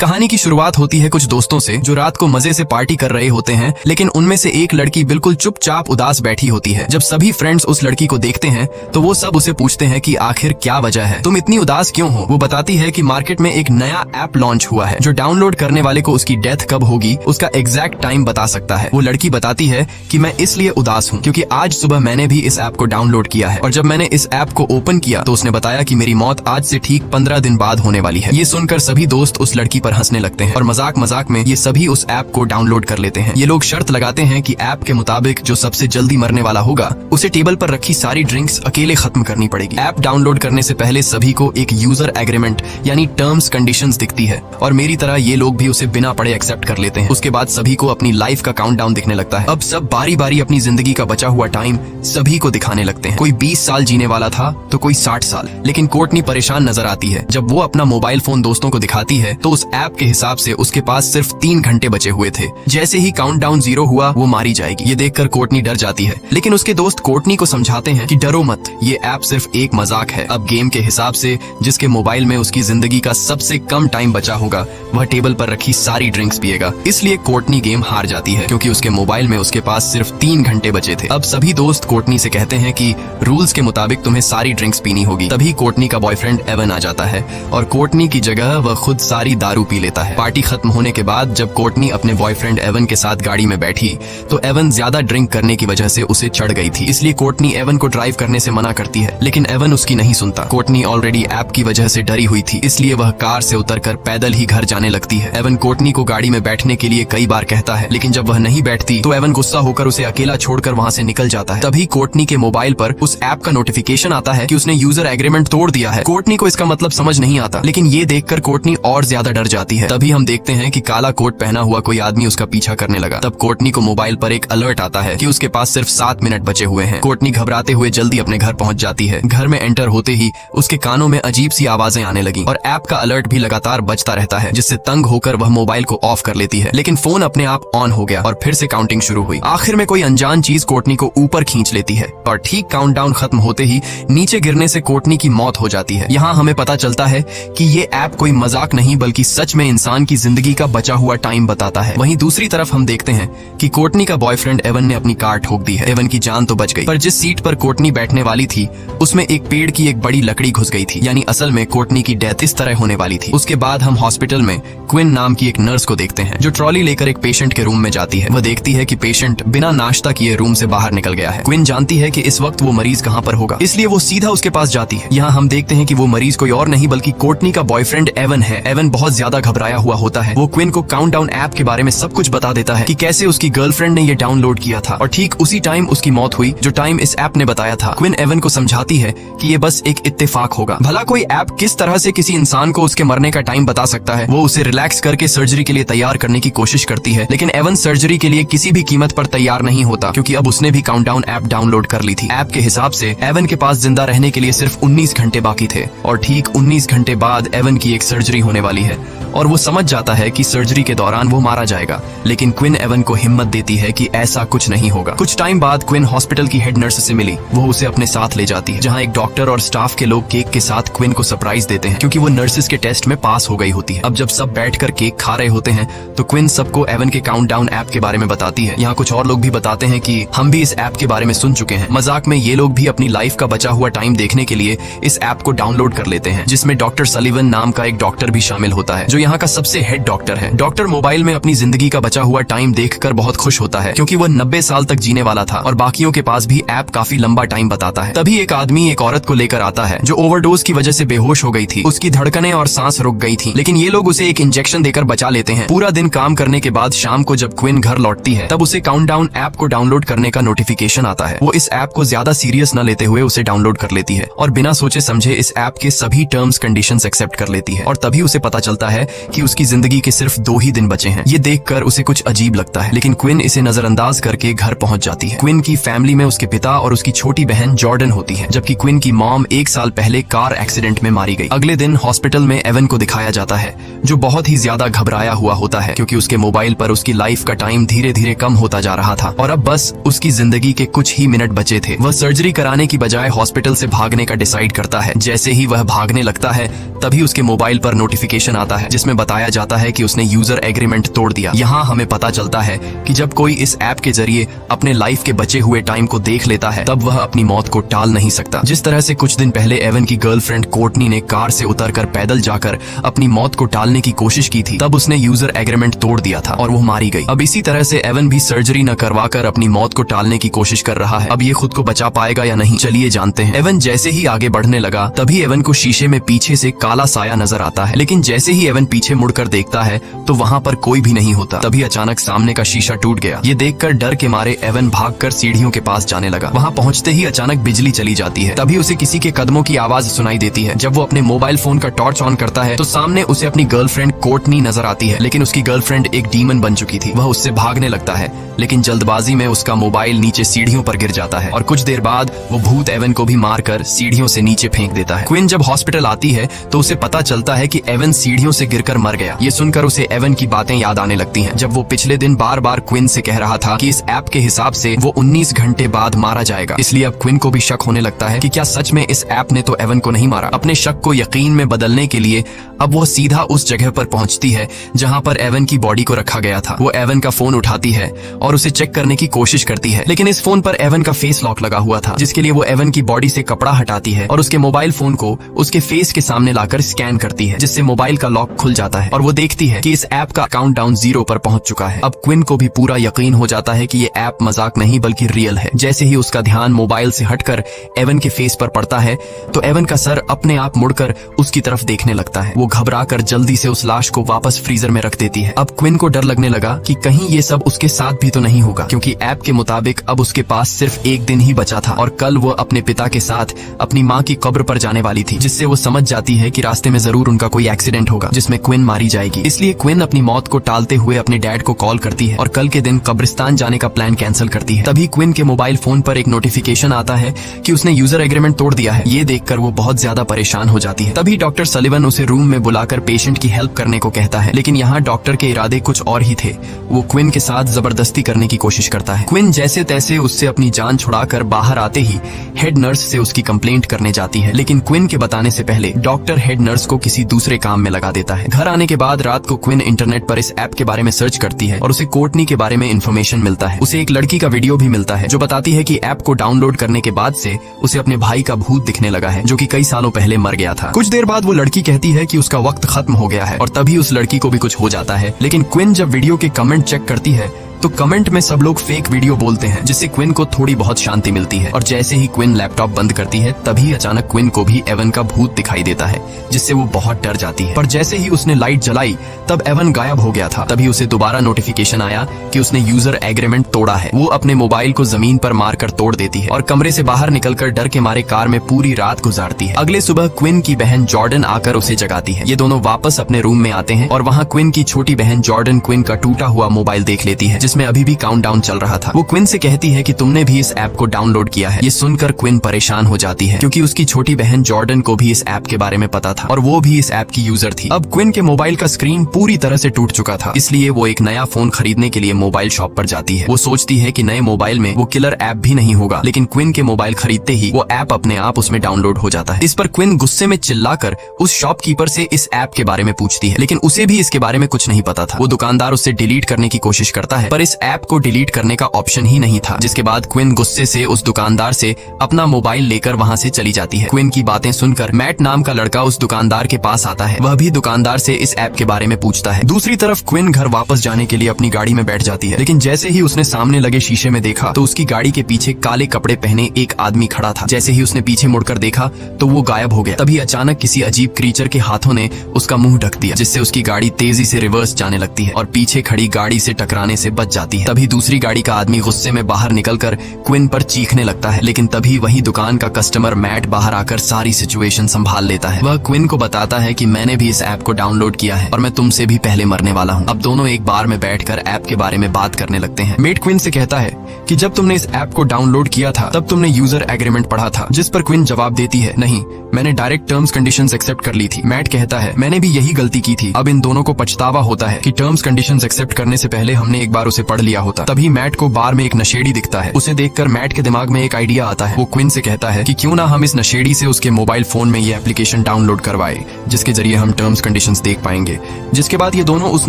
कहानी की शुरुआत होती है कुछ दोस्तों से जो रात को मजे से पार्टी कर रहे होते हैं, लेकिन उनमें से एक लड़की बिल्कुल चुपचाप उदास बैठी होती है। जब सभी फ्रेंड्स उस लड़की को देखते हैं तो वो सब उसे पूछते हैं कि आखिर क्या वजह है, तुम इतनी उदास क्यों हो। वो बताती है कि मार्केट में एक नया ऐप लॉन्च हुआ है जो डाउनलोड करने वाले को उसकी डेथ कब होगी उसका एग्जैक्ट टाइम बता सकता है। वो लड़की बताती है कि मैं इसलिए उदास हूँ क्योंकि आज सुबह मैंने भी इस ऐप को डाउनलोड किया है और जब मैंने इस ऐप को ओपन किया तो उसने बताया कि मेरी मौत आज से ठीक 15 दिन बाद होने वाली है। ये सुनकर सभी दोस्त उस लड़की पर हंसने लगते हैं और मजाक मजाक में ये सभी उस ऐप को डाउनलोड कर लेते हैं। ये लोग शर्त लगाते हैं कि ऐप के मुताबिक जो सबसे जल्दी मरने वाला होगा उसे टेबल पर रखी सारी ड्रिंक्स अकेले खत्म करनी पड़ेगी। ऐप डाउनलोड करने से पहले सभी को एक यूजर एग्रीमेंट यानी टर्म्स कंडीशंस दिखती है और मेरी तरह ये लोग भी उसे बिना पढ़े एक्सेप्ट कर लेते हैं। उसके बाद सभी को अपनी लाइफ का काउंटडाउन दिखने लगता है। अब सब बारी बारी अपनी जिंदगी का बचा हुआ टाइम सभी को दिखाने लगते हैं। कोई 20 साल जीने वाला था तो कोई 60 साल। लेकिन कोर्टनी परेशान नजर आती है। जब वो अपना मोबाइल फोन दोस्तों को दिखाती है तो उस ऐप के हिसाब से उसके पास सिर्फ 3 घंटे बचे हुए थे। जैसे ही काउंटडाउन 0 हुआ वो मारी जाएगी। ये देखकर कोर्टनी डर जाती है, लेकिन उसके दोस्त कोर्टनी को समझाते हैं कि डरो मत, ये ऐप सिर्फ एक मजाक है। अब गेम के हिसाब से जिसके मोबाइल में उसकी जिंदगी का सबसे कम टाइम बचा होगा वह टेबल पर रखी सारी ड्रिंक्स पिएगा। इसलिए कोर्टनी गेम हार जाती है क्योंकि उसके मोबाइल में उसके पास सिर्फ 3 घंटे बचे थे। अब सभी दोस्त कोर्टनी से कहते हैं कि रूल्स के मुताबिक तुम्हें सारी ड्रिंक्स पीनी होगी। तभी कोर्टनी का बॉयफ्रेंड एवन आ जाता है और कोर्टनी की जगह वह खुद सारी दारू पी लेता है। पार्टी खत्म होने के बाद जब कोर्टनी अपने बॉयफ्रेंड एवन के साथ गाड़ी में बैठी तो एवन ज्यादा ड्रिंक करने की वजह से उसे चढ़ गई थी। इसलिए कोर्टनी एवन को ड्राइव करने से मना करती है, लेकिन एवन उसकी नहीं सुनता। कोर्टनी ऑलरेडी ऐप की वजह से डरी हुई थी, इसलिए वह कार से उतरकर पैदल ही घर जाने लगती है। एवन कोर्टनी को गाड़ी में बैठने के लिए कई बार कहता है, लेकिन जब वह नहीं बैठती तो एवन गुस्सा होकर उसे अकेला छोड़कर वहाँ से निकल जाता है। तभी कोर्टनी के मोबाइल पर उस ऐप का नोटिफिकेशन आता है कि उसने यूजर एग्रीमेंट तोड़ दिया है। कोर्टनी को इसका मतलब समझ नहीं आता, लेकिन ये देखकर कोर्टनी और ज्यादा डर जाती है। तभी हम देखते हैं कि काला कोट पहना हुआ कोई आदमी उसका पीछा करने लगा। तब कोर्टनी को मोबाइल पर एक अलर्ट आता है कि उसके पास सिर्फ 7 मिनट बचे हुए हैं। कोर्टनी घबराते हुए जल्दी अपने घर पहुंच जाती है। घर में एंटर होते ही उसके कानों में अजीब सी आवाजें आने लगी और ऐप का अलर्ट भी लगातार बजता रहता है, जिससे तंग होकर वह मोबाइल को ऑफ कर लेती है। लेकिन फोन अपने आप ऑन हो गया और फिर से काउंटिंग शुरू हुई। आखिर में कोई अनजान चीज कोर्टनी को ऊपर खींच लेती है और ठीक काउंटडाउन खत्म होते ही नीचे गिरने से कोर्टनी की मौत हो जाती है। यहाँ हमें पता चलता है कि ये ऐप कोई मजाक नहीं बल्कि सच में इंसान की जिंदगी का बचा हुआ टाइम बताता है। वहीं दूसरी तरफ हम देखते हैं कि कोर्टनी का बॉयफ्रेंड एवन ने अपनी कार ठोक दी है। एवन की जान तो बच गई, पर जिस सीट पर कोर्टनी बैठने वाली थी उसमें एक पेड़ की एक बड़ी लकड़ी घुस गई थी। यानी असल में कोर्टनी की डेथ इस तरह होने वाली थी। उसके बाद हम हॉस्पिटल में क्विन नाम की एक नर्स को देखते हैं जो ट्रॉली लेकर एक पेशेंट के रूम में जाती है। वह देखती है कि पेशेंट बिना नाश्ता किए रूम से बाहर निकल गया है। क्विन जानती है कि इस वक्त वो मरीज कहाँ पर होगा, इसलिए वो सीधा उसके पास जाती है। यहाँ हम देखते हैं कि वो मरीज कोई और नहीं बल्कि कोर्टनी का बॉयफ्रेंड एवन है। एवन बहुत ज्यादा घबराया हुआ होता है। वो क्विन को काउंटडाउन ऐप के बारे में सब कुछ बता देता है कि कैसे उसकी गर्लफ्रेंड ने ये डाउनलोड किया था और ठीक उसी टाइम उसकी मौत हुई जो टाइम इस ऐप ने बताया था। क्विन एवन को समझाती है कि ये बस एक इत्तेफाक होगा। भला कोई ऐप किस तरह से किसी इंसान को उसके मरने का टाइम बता सकता है। वो उसे रिलैक्स करके सर्जरी के लिए तैयार करने की कोशिश करती है, लेकिन एवन सर्जरी के लिए किसी भी कीमत पर तैयार नहीं होता क्योंकि अब उसने भी काउंटडाउन ऐप डाउनलोड कर ली थी। ऐप के हिसाब से एवन के पास जिंदा रहने के लिए सिर्फ 19 घंटे बाकी थे और ठीक 19 घंटे बाद एवन की एक सर्जरी होने वाली है और वो समझ जाता है कि सर्जरी के दौरान वो मारा जाएगा। लेकिन क्विन एवन को हिम्मत देती है कि ऐसा कुछ नहीं होगा। कुछ टाइम बाद क्विन हॉस्पिटल की हेड नर्स से मिली। वो उसे अपने साथ ले जाती है जहाँ एक डॉक्टर और स्टाफ के लोग केक के साथ क्विन को सरप्राइज देते हैं क्योंकि वो नर्सेस के टेस्ट में पास हो गई होती है। अब जब सब बैठकर केक खा रहे होते हैं तो क्विन सबको एवन के काउंटडाउन ऐप के बारे में बताती है। यहाँ कुछ और लोग भी बताते हैं कि हम भी इस ऐप के बारे में सुन चुके हैं। मजाक में ये लोग भी अपनी लाइफ का बचा हुआ टाइम देखने के लिए इस ऐप को डाउनलोड कर लेते हैं, जिसमें डॉक्टर सलीवन नाम का एक डॉक्टर भी शामिल होता है जो यहाँ का सबसे हेड डॉक्टर है। डॉक्टर मोबाइल में अपनी जिंदगी का बचा हुआ टाइम देखकर बहुत खुश होता है क्योंकि वह 90 साल तक जीने वाला था और बाकियों के पास भी ऐप काफी लंबा टाइम बताता है। तभी एक आदमी एक औरत को लेकर आता है जो ओवरडोज की वजह से बेहोश हो गई थी। उसकी धड़कनें और सांस रुक गई थी, लेकिन ये लोग उसे एक इंजेक्शन देकर बचा लेते हैं। पूरा दिन काम करने के बाद शाम को जब क्विन घर लौटती है तब उसे काउंटडाउन ऐप को डाउनलोड करने का नोटिफिकेशन आता है। वो इस ऐप को ज्यादा सीरियस न लेते हुए उसे डाउनलोड कर लेती है और बिना सोचे समझे इस ऐप के सभी टर्म्स कंडीशंस एक्सेप्ट कर लेती है और तभी उसे पता चलता है कि उसकी जिंदगी के सिर्फ 2 ही दिन बचे हैं। ये देखकर उसे कुछ अजीब लगता है, लेकिन क्विन इसे नजरअंदाज करके घर पहुंच जाती है। क्विन की फैमिली में उसके पिता और उसकी छोटी बहन जॉर्डन होती है, जबकि क्विन की मॉम 1 साल पहले कार एक्सीडेंट में मारी गई। अगले दिन हॉस्पिटल में एवन को दिखाया जाता है जो बहुत ही ज्यादा घबराया हुआ होता है क्योंकि उसके मोबाइल पर उसकी लाइफ का टाइम धीरे धीरे कम होता जा रहा था और अब बस उसकी जिंदगी के कुछ ही मिनट बचे थे। वह सर्जरी कराने की बजाय हॉस्पिटल से भागने का डिसाइड करता है। जैसे ही वह भागने लगता है तभी उसके मोबाइल पर नोटिफिकेशन आता है जिसमें बताया जाता है कि उसने यूजर एग्रीमेंट तोड़ दिया। यहाँ हमें पता चलता है कि जब कोई इस ऐप के जरिए अपने लाइफ के बचे हुए टाइम को देख लेता है तब वह अपनी मौत को टाल नहीं सकता। जिस तरह से कुछ दिन पहले एवन की गर्लफ्रेंड कोर्टनी ने कार से उतरकर पैदल जाकर अपनी मौत को टालने की कोशिश की थी, तब उसने यूजर एग्रीमेंट तोड़ दिया था और वो मारी गई। अब इसी तरह से एवन भी सर्जरी न करवाकर अपनी मौत को टालने की कोशिश कर रहा है। अब ये खुद को बचा पाएगा या नहीं, चलिए जानते हैं। एवन जैसे ही आगे बढ़ने लगा तभी एवन को शीशे में पीछे से काला साया नजर आता है, लेकिन जैसे ही एवन पीछे मुड़कर देखता है तो वहाँ पर कोई भी नहीं होता। तभी अचानक सामने का शीशा टूट गया। ये देखकर डर के मारे एवन भागकर सीढ़ियों के पास जाने लगा। वहाँ पहुँचते ही अचानक बिजली चली जाती है। तभी उसे किसी के कदमों की आवाज सुनाई देती है। जब वो अपने मोबाइल फोन का टॉर्च ऑन करता है तो सामने उसे अपनी गर्लफ्रेंड कोर्टनी नजर आती है, लेकिन उसकी गर्लफ्रेंड एक डीमन बन चुकी थी। वह उससे भागने लगता है, लेकिन जल्दबाजी में उसका मोबाइल नीचे सीढ़ियों पर गिर जाता है और कुछ देर बाद वो भूत एवन को भी मारकर सीढ़ियों से नीचे फेंक देता है। क्विन जब हॉस्पिटल आती है तो उसे पता चलता है कि एवन सीढ़ियों से गिरकर मर गया। ये सुनकर उसे एवन की बातें याद आने लगती हैं, जब वो पिछले दिन बार बार क्विन से कह रहा था कि इस ऐप के हिसाब से वो 19 घंटे बाद मारा जाएगा। इसलिए अब क्विन को भी शक होने लगता है कि क्या सच में इस ऐप ने तो एवन को नहीं मारा। अपने शक को यकीन में बदलने के लिए अब वो सीधा उस जगह पर पहुंचती है जहां पर एवन की बॉडी को रखा गया था। वो एवन का फोन उठाती है और उसे चेक करने की कोशिश करती है, लेकिन इस फोन पर एवन का फेस लॉक लगा हुआ था, जिसके लिए वो एवन की बॉडी से कपड़ा हटाती है और उसके मोबाइल फोन को उसके फेस के सामने लाकर स्कैन करती है, जिससे मोबाइल का लॉक खुल जाता है और वो देखती है कि इस ऐप का काउंटडाउन 0 पर पहुंच चुका है। अब क्विन को भी पूरा यकीन हो जाता है कि ये ऐप मजाक नहीं बल्कि रियल है। जैसे ही उसका ध्यान मोबाइल से हटकर एवन के फेस पर पड़ता है तो एवन का सर अपने आप मुड़कर उसकी तरफ देखने लगता है। वो घबराकर जल्दी से उस लाश को वापस फ्रीजर में रख देती है। अब क्विन को डर लगने लगा कि कहीं ये सब उसके साथ भी तो नहीं होगा, क्योंकि ऐप के मुताबिक अब उसके पास सिर्फ एक दिन ही बचा था और कल वो अपने पिता के साथ अपनी माँ की कब्र पर जाने वाली थी, जिससे वो समझ जाती है कि रास्ते में जरूर उनका कोई एक्सीडेंट होगा जिसमें क्विन मारी जाएगी। इसलिए क्विन अपनी मौत को टालते हुए अपने डैड को कॉल करती है और कल के दिन कब्रिस्तान जाने का प्लान कैंसिल करती है। तभी क्विन के मोबाइल फोन पर एक नोटिफिकेशन आता है कि उसने यूजर एग्रीमेंट तोड़ दिया है। ये देखकर वो बहुत ज्यादा परेशान हो जाती है। तभी डॉक्टर सलिवन उसे रूम में बुलाकर पेशेंट की हेल्प करने को कहता है, लेकिन यहाँ डॉक्टर के इरादे कुछ और ही थे। वो क्विन के साथ जबरदस्ती करने की कोशिश करता है। क्विन जैसे तैसे उससे अपनी जान छुड़ाकर बाहर आते ही हेड नर्स से उसकी कंप्लेंट करने जाती है, लेकिन क्विन के बताने से पहले डॉक्टर हेड नर्स को किसी दूसरे काम में लगा देता है। घर आने के बाद रात को क्विन इंटरनेट पर इस ऐप के बारे में सर्च करती है और उसे कोर्टनी के बारे में इन्फॉर्मेशन मिलता है। उसे एक लड़की का वीडियो भी मिलता है जो बताती है कि ऐप को डाउनलोड करने के बाद से उसे अपने भाई का भूत दिखने लगा है, जो कि कई सालों पहले मर गया था। कुछ देर बाद वो लड़की कहती है कि उसका वक्त खत्म हो गया है और तभी उस लड़की को भी कुछ हो जाता है। लेकिन क्विन जब वीडियो के कमेंट चेक करती है तो कमेंट में सब लोग फेक वीडियो बोलते हैं, जिससे क्विन को थोड़ी बहुत शांति मिलती है। और जैसे ही क्विन लैपटॉप बंद करती है तभी अचानक क्विन को भी एवन का भूत दिखाई देता है, जिससे वो बहुत डर जाती है। पर जैसे ही उसने लाइट जलाई तब एवन गायब हो गया था। तभी उसे दोबारा नोटिफिकेशन आया कि उसने यूजर एग्रीमेंट तोड़ा है। वो अपने मोबाइल को जमीन पर मारकर तोड़ देती है और कमरे से बाहर निकलकर डर के मारे कार में पूरी रात गुजारती है। अगले सुबह क्विन की बहन जॉर्डन आकर उसे जगाती है। ये दोनों वापस अपने रूम में आते हैं और वहाँ क्विन की छोटी बहन जॉर्डन क्विन का टूटा हुआ मोबाइल देख लेती है, जिसमें अभी भी काउंटडाउन चल रहा था। वो क्विन से कहती है कि तुमने भी इस ऐप को डाउनलोड किया है। ये सुनकर क्विन परेशान हो जाती है, क्योंकि उसकी छोटी बहन जॉर्डन को भी इस ऐप के बारे में पता था और वो भी इस ऐप की यूजर थी। अब क्विन के मोबाइल का स्क्रीन पूरी तरह से टूट चुका था, इसलिए वो एक नया फोन खरीदने के लिए मोबाइल शॉप पर जाती है। वो सोचती है कि नए मोबाइल में वो किलर ऐप भी नहीं होगा, लेकिन क्विन के मोबाइल खरीदते ही वो ऐप अपने आप उसमें डाउनलोड हो जाता है। इस पर क्विन गुस्से में चिल्लाकर उस शॉपकीपर से इस ऐप के बारे में पूछती है, लेकिन उसे भी इसके बारे में कुछ नहीं पता था। वो दुकानदार उससे डिलीट करने की कोशिश करता है, पर इस ऐप को डिलीट करने का ऑप्शन ही नहीं था। जिसके बाद क्विन गुस्से से उस दुकानदार से अपना मोबाइल लेकर वहाँ से चली जाती है। क्विन की बातें सुनकर मैट नाम का लड़का उस दुकानदार के पास आता है। वह भी दुकानदार से इस ऐप के बारे में पूछता है। दूसरी तरफ क्विन घर वापस जाने के लिए अपनी गाड़ी में बैठ जाती है, लेकिन जैसे ही उसने सामने लगे शीशे में देखा तो उसकी गाड़ी के पीछे काले कपड़े पहने एक आदमी खड़ा था। जैसे ही उसने पीछे मुड़कर देखा तो वो गायब हो गया। तभी अचानक किसी अजीब क्रीचर के हाथों ने उसका मुंह ढक दिया, जिससे उसकी गाड़ी तेजी से रिवर्स जाने लगती है और पीछे खड़ी गाड़ी से टकराने से बच जाती है। तभी दूसरी गाड़ी का आदमी गुस्से में बाहर निकलकर क्विन पर चीखने लगता है, लेकिन तभी वही दुकान का कस्टमर मैट बाहर आकर सारी सिचुएशन संभाल लेता है। वह क्विन को बताता है कि मैंने भी इस ऐप को डाउनलोड किया है और मैं तुमसे भी पहले मरने वाला हूँ। अब दोनों एक बार में बैठकर ऐप के बारे में बात करने लगते हैं। मेट क्विन से कहता है कि जब तुमने इस ऐप को डाउनलोड किया था तब तुमने यूजर एग्रीमेंट पढ़ा था, जिस पर क्विन जवाब देती है, नहीं, मैंने डायरेक्ट टर्म्स कंडीशंस एक्सेप्ट कर ली थी। मैट कहता है, मैंने भी यही गलती की थी। अब इन दोनों को पछतावा होता है कि टर्म्स कंडीशंस एक्सेप्ट करने से पहले हमने एक बार उसे पढ़ लिया होता। तभी मैट को बार में एक नशेड़ी दिखता है। उसे देखकर मैट के दिमाग में एक आइडिया आता है। वो क्विन से कहता है कि क्यों ना हम इस नशेड़ी से उसके मोबाइल फोन में ये एप्लीकेशन डाउनलोड करवाए, जिसके जरिए हम टर्म्स कंडीशंस देख पाएंगे। जिसके बाद ये दोनों उस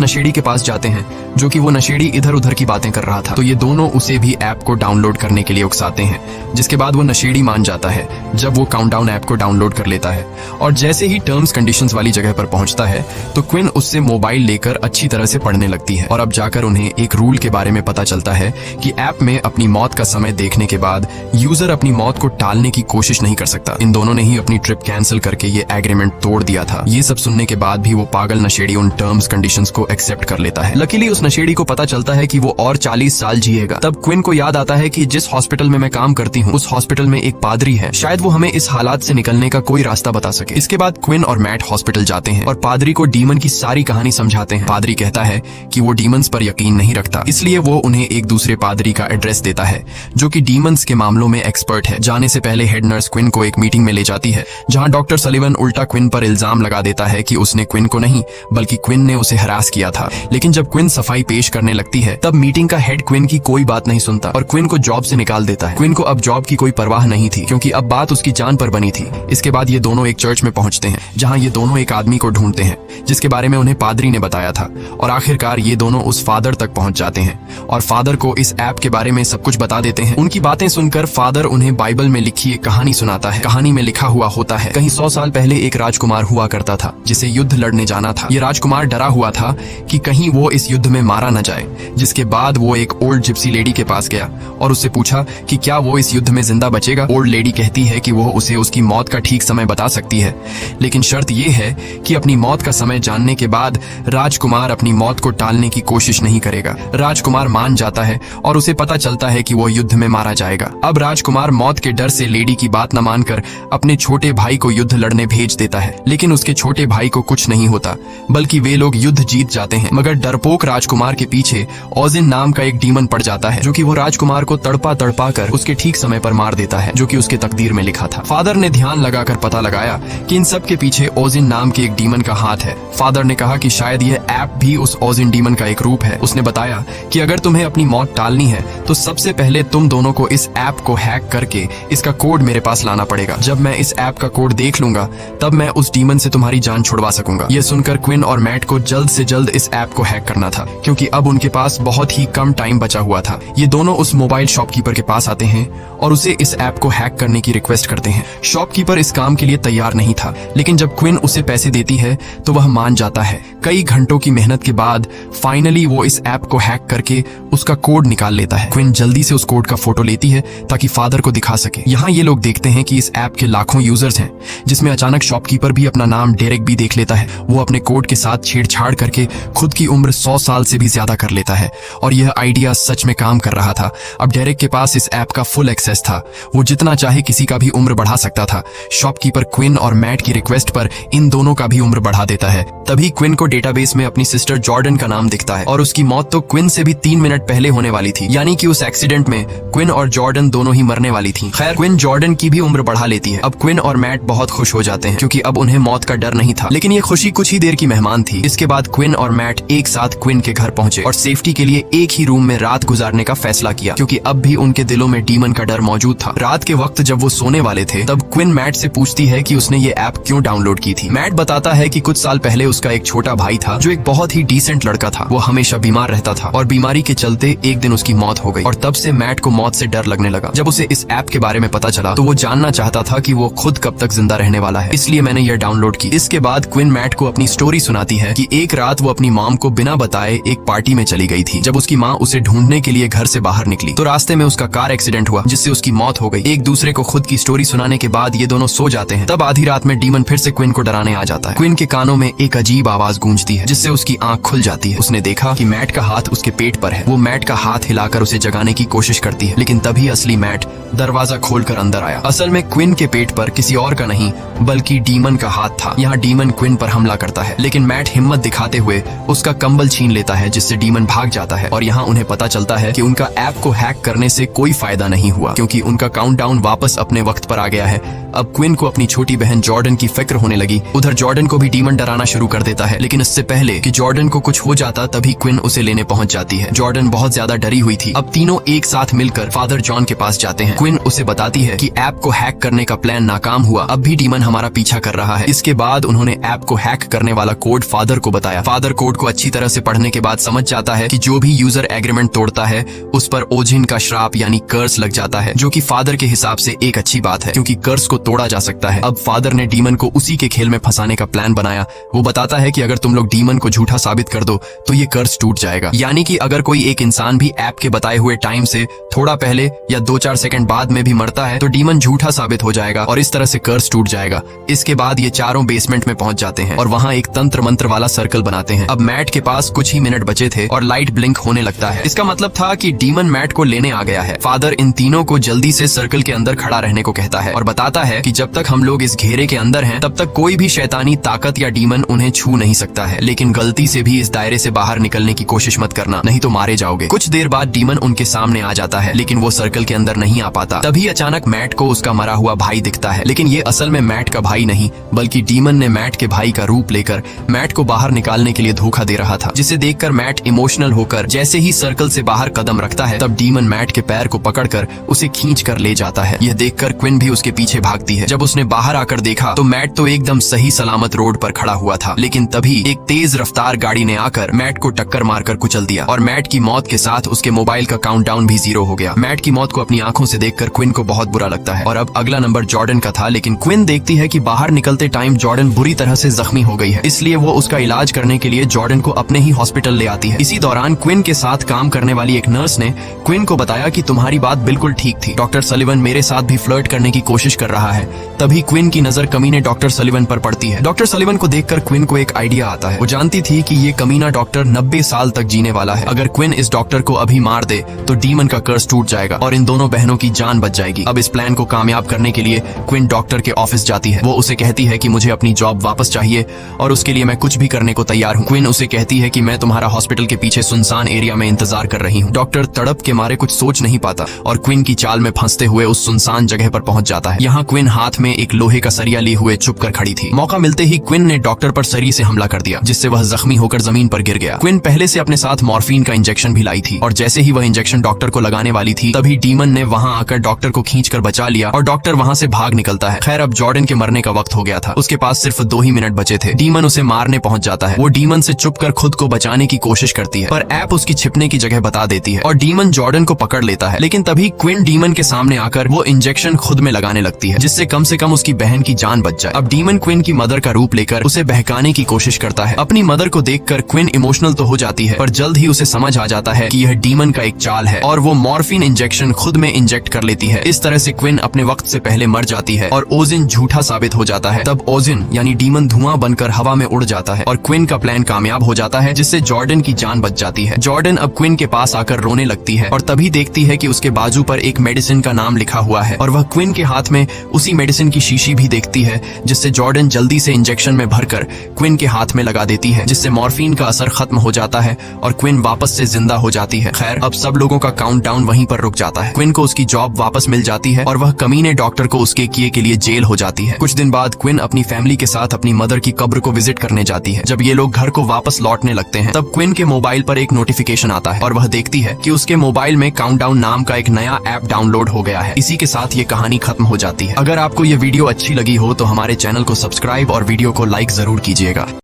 नशेड़ी के पास जाते हैं, जो कि वो नशेड़ी इधर उधर की बातें कर रहा था। तो ये दोनों उसे भी ऐप को डाउनलोड करने के लिए उकसाते हैं, जिसके बाद वो नशेड़ी मान जाता है जब वो काउंटडाउन ऐप को डाउनलोड कर लेता है। और जैसे ही टर्म्स कंडीशंस वाली जगह पर पहुंचता है तो क्विन उससे मोबाइल लेकर अच्छी तरह से पढ़ने लगती है। और अब जाकर उन्हें एक रूल के बारे में पता चलता है कि ऐप में अपनी मौत का समय देखने के बाद यूजर अपनी मौत को टालने की कोशिश नहीं कर सकता। इन दोनों ने ही अपनी ट्रिप कैंसिल करके ये एग्रीमेंट तोड़ दिया था। ये सब सुनने के बाद भी वो पागल नशेड़ी उन टर्म्स कंडीशंस को एक्सेप्ट कर लेता है। लकीली उस नशेड़ी को पता चलता है कि वो और 40 साल जिएगा। तब क्विन को याद आता है कि जिस हॉस्पिटल में मैं काम करती हूँ उस हॉस्पिटल में एक पादरी है, शायद वो हमें इस हालात से निकलने का कोई रास्ता बता सके। इसके बाद क्विन और मैट हॉस्पिटल जाते हैं और पादरी को डीमन की सारी कहानी समझाते हैं। पादरी कहता है कि वो डीमंस पर यकीन नहीं रखता, इसलिए वो उन्हें एक दूसरे पादरी का एड्रेस देता है जो कि डीमंस के मामलों में एक्सपर्ट है। जाने से पहले हेड नर्स क्विन को एक मीटिंग में ले जाती है, जहां डॉक्टर सलिवन उल्टा क्विन पर इल्जाम लगा देता है कि उसने क्विन को नहीं बल्कि क्विन ने उसे हरास किया था। लेकिन जब क्विन सफाई पेश करने लगती है तब मीटिंग का हेड क्विन की कोई बात नहीं सुनता और क्विन को जॉब से निकाल देता है। क्विन को अब जॉब की कोई परवाह नहीं थी, क्योंकि अब बात उसकी जान पर बनी थी। इसके बाद ये दोनों एक चर्च में पहुंचते हैं, जहां ये दोनों एक आदमी को ढूंढते हैं जिसके बारे में उन्हें पादरी ने बताया था। और आखिरकार ये दोनों उस फादर तक पहुंच जाते हैं और फादर को इस ऐप के बारे में सब कुछ बता देते हैं। उनकी बातें सुनकर फादर उन्हें बाइबल में लिखी एक कहानी सुनाता है। कहानी में लिखा हुआ होता है, कहीं 100 साल पहले एक राजकुमार हुआ करता था जिसे युद्ध लड़ने जाना था। ये राजकुमार डरा हुआ था कि कहीं वो इस युद्ध में मारा न जाए। जिसके बाद वो एक ओल्ड जिप्सी लेडी के पास गया और उससे पूछा कि क्या वो इस युद्ध में जिंदा बचेगा। ओल्ड लेडी कहती है कि वो उसे उसकी मौत का ठीक समय बता सकती है, लेकिन शर्त ये है कि अपनी मौत का समय जानने के बाद राजकुमार अपनी मौत को टालने की कोशिश नहीं करेगा। राजकुमार मान जाता है और उसे पता चलता है कि वो युद्ध में मारा जाएगा। अब राजकुमार मौत के डर से लेडी की बात न मानकर अपने छोटे भाई को युद्ध लड़ने भेज देता है, लेकिन उसके छोटे भाई को कुछ नहीं होता, बल्कि वे लोग युद्ध जीत जाते हैं। मगर डरपोक राजकुमार के पीछे ओजिन नाम का एक डीमन पड़ जाता है, जो कि वो राजकुमार को तड़पा तड़पा कर उसके ठीक समय पर मार देता है, जो कि उसके तकदीर में लिखा था। फादर ने ध्यान लगाकर पता लगाया कि इन सब के पीछे ओजिन नाम के एक डीमन का हाथ है। फादर ने कहा कि शायद यह ऐप भी उस ओजिन डीमन का एक रूप है। उसने बताया कि अगर तुम्हें अपनी मौत टालनी है तो सबसे पहले तुम दोनों को इस ऐप को हैक करके इसका कोड मेरे पास लाना पड़ेगा। जब मैं इस ऐप का कोड देख लूंगा तब मैं उस डीमन से तुम्हारी जान छुड़वा सकूंगा। ये सुनकर क्विन और मैट को जल्द से जल्द इस ऐप को हैक करना था, क्योंकि अब उनके पास बहुत ही कम टाइम बचा हुआ था। ये दोनों उस मोबाइल शॉपकीपर के पास आते हैं और उसे इस ऐप को हैक करने की रिक्वेस्ट करते हैं। शॉपकीपर इस काम के लिए तैयार नहीं था, लेकिन जब क्विन उसे पैसे देती है तो वह मान जाता है। कई घंटों की मेहनत के बाद फाइनली वो इस ऐप को हैक करके उसका कोड निकाल लेता है। क्विन जल्दी से उस कोड का फोटो लेती है ताकि फादर को दिखा सके। यहाँ ये लोग देखते हैं कि इस ऐप के लाखों यूजर्स हैं, जिसमें अचानक शॉपकीपर भी अपना नाम डेरेक भी देख लेता है। वो अपने कोड के साथ छेड़छाड़ करके खुद की उम्र 100 साल से भी ज्यादा कर लेता है और यह आइडिया सच में काम कर रहा था। अब डेरेक के पास इस ऐप का फुल एक्सेस था, वो जितना चाहे किसी का भी उम्र बढ़ा सकता था। शॉपकीपर क्विन और मैट की रिक्वेस्ट पर इन दोनों का भी उम्र बढ़ा देता है। तभी क्विन को डेटाबेस में अपनी सिस्टर जॉर्डन का नाम दिखता है और उसकी मौत तो क्विन से भी 3 मिनट पहले होने वाली थी, यानी कि उस एक्सीडेंट में क्विन और जॉर्डन दोनों ही मरने वाली थी। खैर, क्विन जॉर्डन की भी उम्र बढ़ा लेती है। अब क्विन और मैट बहुत खुश हो जाते हैं, क्योंकि अब उन्हें मौत का डर नहीं था। लेकिन ये खुशी कुछ ही देर की मेहमान थी। इसके बाद क्विन और मैट एक साथ क्विन के घर पहुंचे और सेफ्टी के लिए एक ही रूम में रात गुजारने का फैसला किया, क्योंकि अब भी उनके दिलों में डीमन का डर मौजूद था। रात के वक्त जब वो सोने वाले थे तब क्विन मैट से पूछती है कि उसने ये ऐप क्यों डाउनलोड की थी। मैट बताता है कि कुछ साल पहले उसका एक छोटा भाई था जो एक बहुत ही डिसेंट लड़का था। वो हमेशा बीमार रहता था और बीमारी के चलते एक दिन उसकी मौत हो गई और तब से मैट को मौत से डर लगने लगा। जब उसे इस ऐप के बारे में पता चला तो वो जानना चाहता था कि वो खुद कब तक जिंदा रहने वाला है, इसलिए मैंने यह डाउनलोड की। इसके बाद क्विन मैट को अपनी स्टोरी सुनाती है कि एक रात वो अपनी मॉम को बिना बताए एक पार्टी में चली गई थी। जब उसकी माँ उसे ढूंढने के लिए घर से बाहर निकली तो रास्ते में उसका कार एक्सीडेंट हुआ, जिससे उसकी मौत हो गई। एक दूसरे को खुद की स्टोरी सुनाने के बाद ये दोनों सो जाते हैं। तब आधी रात में डीमन फिर से क्विन को डराने आ जाता है। क्विन के कानों में एक अजीब आवाज गूंजती है, जिससे उसकी आंख खुल जाती है। उसने देखा कि मैट का हाथ उसके पेट पर है। वो मैट का हाथ हिलाकर उसे जगाने की कोशिश करती है, लेकिन तभी असली मैट दरवाजा खोलकर अंदर आया। असल में क्विन के पेट पर किसी और का नहीं बल्कि डीमन का हाथ था। यहाँ डीमन क्विन पर हमला करता है, लेकिन मैट हिम्मत दिखाते हुए उसका कंबल छीन लेता है, जिससे डीमन भाग जाता है। और यहाँ उन्हें पता चलता है कि उनका ऐप को हैक करने से कोई फायदा नहीं हुआ क्योंकि उनका काउंटडाउन वापस अपने वक्त पर आ गया है। अब क्विन को अपनी छोटी बहन जॉर्डन की फिक्र होने लगी। उधर जॉर्डन को भी डीमन डराना शुरू कर देता है, लेकिन इससे पहले कि जॉर्डन को कुछ हो जाता तभी क्विन उसे लेने पहुंच जाती है। जॉर्डन बहुत ज्यादा डरी हुई थी। अब तीनों एक साथ मिलकर फादर जॉन के पास जाते हैं। क्विन उसे बताती है कि ऐप को हैक करने का प्लान नाकाम हुआ, अब भी डीमन हमारा पीछा कर रहा है। इसके बाद उन्होंने ऐप को हैक करने वाला कोड फादर को बताया। फादर कोड को अच्छी तरह से पढ़ने के बाद समझ जाता है कि जो भी यूजर एग्रीमेंट तोड़ता है उस पर ओजिन का श्राप यानी कर्स लग जाता है, जो कि फादर के हिसाब से एक अच्छी बात है क्योंकि कर्स को तोड़ा जा सकता है। अब फादर ने डीमन को उसी के खेल में फंसाने का प्लान बनाया। वो बताता है कि अगर तुम लोग डीमन को झूठा साबित कर दो तो ये कर्स टूट जाएगा, यानी कि अगर कोई एक इंसान भी ऐप के बताए हुए टाइम से थोड़ा पहले या 2-4 सेकंड बाद में भी मरता है तो डीमन झूठा साबित हो जाएगा और इस तरह से कर्स टूट जाएगा। इसके बाद ये चारों बेसमेंट में पहुंच जाते हैं और वहाँ एक तंत्र मंत्र वाला सर्कल बनाते हैं। अब मैट के पास कुछ ही मिनट बचे थे और लाइट ब्लिंक होने लगता है। इसका मतलब था कि डीमन मैट को लेने आ गया है। फादर इन तीनों को जल्दी से सर्कल के अंदर खड़ा रहने को कहता है और बताता है कि जब तक हम लोग इस घेरे के अंदर हैं तब तक कोई भी शैतानी ताकत या डीमन उन्हें छू नहीं सकता है, लेकिन गलती से भी इस दायरे से बाहर निकलने की कोशिश मत करना, नहीं तो मारे जाओगे। कुछ देर बाद डीमन उनके सामने आ जाता है, लेकिन वो सर्कल के अंदर नहीं आ पाता। तभी अचानक मैट को उसका मरा हुआ भाई दिखता है, लेकिन ये असल में मैट का भाई नहीं बल्कि डीमन ने मैट के भाई का रूप लेकर मैट को बाहर निकालने के लिए धोखा दे रहा था, जिसे देखकर मैट इमोशनल होकर जैसे ही सर्कल से बाहर कदम रखता है तब डीमन मैट के पैर को पकड़कर उसे खींच कर ले जाता है। यह देखकर क्विन भी उसके पीछे भागती है। जब उसने बाहर आकर देखा तो मैट तो एकदम सही सलामत रोड पर खड़ा हुआ था, लेकिन तभी एक तेज रफ्तार गाड़ी ने आकर मैट को टक्कर मारकर कुचल दिया और मैट की मौत के साथ उसके मोबाइल का काउंटडाउन भी 0 हो गया। मैट की मौत को अपनी आंखों से देखकर क्विन को बहुत बुरा लगता है और अब अगला नंबर जॉर्डन का था, लेकिन क्विन देखती है कि बाहर निकलते टाइम जॉर्डन बुरी तरह से जख्मी हो गई है, इसलिए वो उसका इलाज करने के लिए जॉर्डन को अपने ही हॉस्पिटल ले आती है। इसी दौरान क्विन के साथ काम करने वाली एक नर्स ने क्विन को बताया कि तुम्हारी बात बिल्कुल ठीक थी, डॉक्टर सलिवन मेरे साथ भी फ्लर्ट करने की कोशिश कर रहा है। तभी क्विन की नजर कमीने डॉक्टर सलिवन पर पड़ती है। डॉक्टर सलिवन को देखकर क्विन को एक आइडिया आता है। वो जानती थी कि ये कमीना डॉक्टर 90 साल तक जीने वाला है। अगर क्विन इस डॉक्टर को अभी मार दे तो डीमन का कर्स टूट जाएगा और इन दोनों बहनों की जान बच जाएगी। अब इस प्लान को कामयाब करने के लिए क्विन डॉक्टर के ऑफिस जाती है। वो उसे कहती है कि मुझे अपनी जॉब वापस चाहिए और उसके लिए मैं कुछ भी करने को तैयार हूँ। क्विन उसे कहती है कि मैं तुम्हारा हॉस्पिटल के पीछे सुनसान एरिया में इंतजार कर रही हूँ। डॉक्टर तड़प के मारे कुछ सोच नहीं पाता और क्विन की चाल में फंसते हुए उस सुनसान जगह पर पहुंच जाता है। यहाँ क्विन हाथ में एक लोहे का सरिया लिए हुए चुप कर खड़ी थी। मौका मिलते ही क्विन ने डॉक्टर पर सरी से हमला कर दिया, जिससे वह जख्मी होकर जमीन पर गिर गया। क्विन पहले से अपने साथ मॉर्फिन का इंजेक्शन भी लाई थी और जैसे ही वह इंजेक्शन डॉक्टर को लगाने वाली थी तभी डीमन ने वहां आकर डॉक्टर को खींचकर बचा लिया और डॉक्टर वहां से भाग निकलता है। खैर अब जॉर्डन के मरने का वक्त हो गया था। उसके पास सिर्फ 2 ही मिनट बचे थे। डीमन उसे मारने पहुंच जाता है। वो डीमन से चुपकर खुद को बचाने की कोशिश करती है, पर ऐप उसकी छिपने की जगह बता देती है और डीमन जॉर्डन को पकड़ लेता है। लेकिन तभी क्विन डीमन के सामने आकर वो इंजेक्शन खुद में लगाने लगती है, जिससे कम से कम उसकी बहन की जान बच जाए। अब डीमन क्विन की मदर का रूप लेकर उसे बहकाने की कोशिश करता है। अपनी मदर को देखकर क्विन इमोशनल तो हो जाती है, पर जल्द ही उसे समझ आ जाता है कि यह डीमन का एक चाल है और वो मॉर्फिन इंजेक्शन खुद में इंजेक्ट कर लेती है। इस तरह से क्विन अपने वक्त से पहले मर जाती है और ओजिन झूठा साबित हो जाता है। तब ओजिन यानी डीमन धुआं बनकर हवा में उड़ जाता है और क्विन का प्लान कामयाब हो जाता है, जिससे जॉर्डन की जान बच जाती है। जॉर्डन अब क्विन के पास आकर रोने लगती है और तभी देखती है कि उसके बाजू पर एक मेडिसिन का नाम लिखा हुआ है और वह क्विन के हाथ में उसी मेडिसिन की शीशी भी देखती है, जिससे जॉर्डन जल्दी से इंजेक्शन में भरकर क्विन के हाथ में लगा देती है, जिससे मॉर्फिन का असर खत्म हो जाता है और क्विन वापस से जिंदा हो जाती है। खैर अब सब लोगों का काउंटडाउन वहीं पर रुक जाता है। क्विन को उसकी जॉब वापस मिल जाती है और वह कमीने डॉक्टर को उसके किए के लिए जेल हो जाती है। कुछ दिन बाद क्विन अपनी फैमिली के साथ अपनी मदर की कब्र को विजिट करने जाती है। जब ये लोग घर को वापस लौटने लगते हैं तब क्विन के मोबाइल पर एक नोटिफिकेशन आता है और वह देखती है कि उसके मोबाइल में काउंटडाउन नाम का एक नया ऐप डाउनलोड हो गया है। इसी के साथ ये कहानी खत्म हो जाती है। अगर आपको ये वीडियो अच्छी लगी हो तो हमारे चैनल को सब्सक्राइब और वीडियो को लाइक जरूर कीजिएगा।